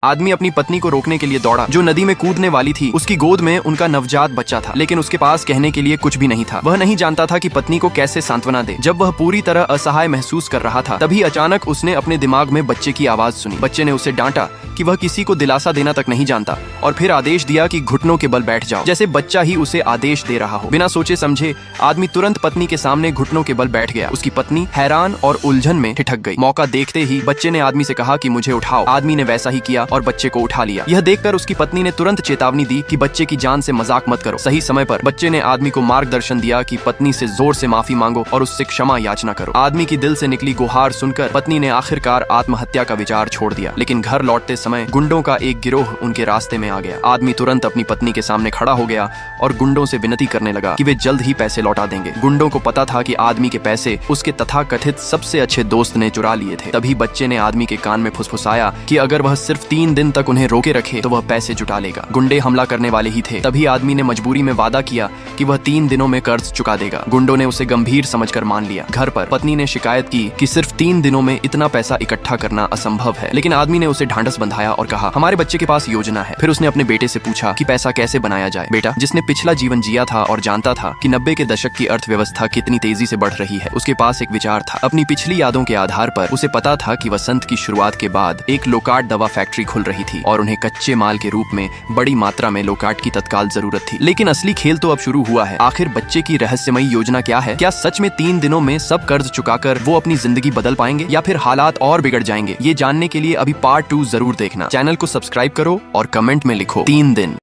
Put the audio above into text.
आदमी अपनी पत्नी को रोकने के लिए दौड़ा जो नदी में कूदने वाली थी। उसकी गोद में उनका नवजात बच्चा था, लेकिन उसके पास कहने के लिए कुछ भी नहीं था। वह नहीं जानता था कि पत्नी को कैसे सांत्वना दे। जब वह पूरी तरह असहाय महसूस कर रहा था, तभी अचानक उसने अपने दिमाग में बच्चे की आवाज सुनी। बच्चे ने उसे डांटा कि वह किसी को दिलासा देना तक नहीं जानता और फिर आदेश दिया कि घुटनों के बल बैठ जाओ, जैसे बच्चा ही उसे आदेश दे रहा हो। बिना सोचे समझे आदमी तुरंत पत्नी के सामने घुटनों के बल बैठ गया। उसकी पत्नी हैरान और उलझन में ठिठक गई। मौका देखते ही बच्चे ने आदमी से कहा कि मुझे उठाओ। आदमी ने वैसा ही किया और बच्चे को उठा लिया। यह देखकर उसकी पत्नी ने तुरंत चेतावनी दी कि बच्चे की जान से मजाक मत करो। सही समय पर बच्चे ने आदमी को मार्गदर्शन दिया कि पत्नी से जोर से माफी मांगो और उससे क्षमा याचना करो। आदमी की दिल से निकली गुहार सुनकर पत्नी ने आखिरकार आत्महत्या का विचार छोड़ दिया। लेकिन घर लौटते समय गुंडों का एक गिरोह उनके रास्ते में आ गया। आदमी तुरंत अपनी पत्नी के सामने खड़ा हो गया और गुंडों से विनती करने लगा कि वे जल्द ही पैसे लौटा देंगे। गुंडों को पता था कि आदमी के पैसे उसके तथाकथित सबसे अच्छे दोस्त ने चुरा लिए थे। तभी बच्चे ने आदमी के कान में फुसफुसाया कि अगर वह सिर्फ 3 दिन तक उन्हें रोके रखे तो वह पैसे जुटा लेगा। गुंडे हमला करने वाले ही थे। तभी आदमी ने मजबूरी में वादा किया कि वह 3 दिनों में कर्ज चुका देगा। गुंडों ने उसे गंभीर समझकर मान लिया। घर पर पत्नी ने शिकायत की कि सिर्फ 3 दिनों में इतना पैसा इकट्ठा करना असंभव है, लेकिन आदमी ने उसे ढांढस बंधाया और कहा हमारे बच्चे के पास योजना है। फिर उसने अपने बेटे से पूछा कि पैसा कैसे बनाया जाए। बेटा, जिसने पिछला जीवन जिया था और जानता था कि 90 के दशक की अर्थव्यवस्था कितनी तेजी से बढ़ रही है, उसके पास एक विचार था। अपनी पिछली यादों के आधार पर उसे पता था कि वसंत की शुरुआत के बाद एक लोकार्ड दवा फैक्ट्री खुल रही थी और उन्हें कच्चे माल के रूप में बड़ी मात्रा में लोकार्ड की तत्काल जरूरत थी। लेकिन असली खेल तो अब शुरू हुआ है। आखिर बच्चे की रहस्यमयी योजना क्या है? क्या सच में 3 दिनों में सब कर्ज चुकाकर वो अपनी जिंदगी बदल पाएंगे या फिर हालात और बिगड़ जाएंगे? ये जानने के लिए अभी पार्ट 2 जरूर देखना। चैनल को सब्सक्राइब करो और कमेंट में लिखो 3 दिन।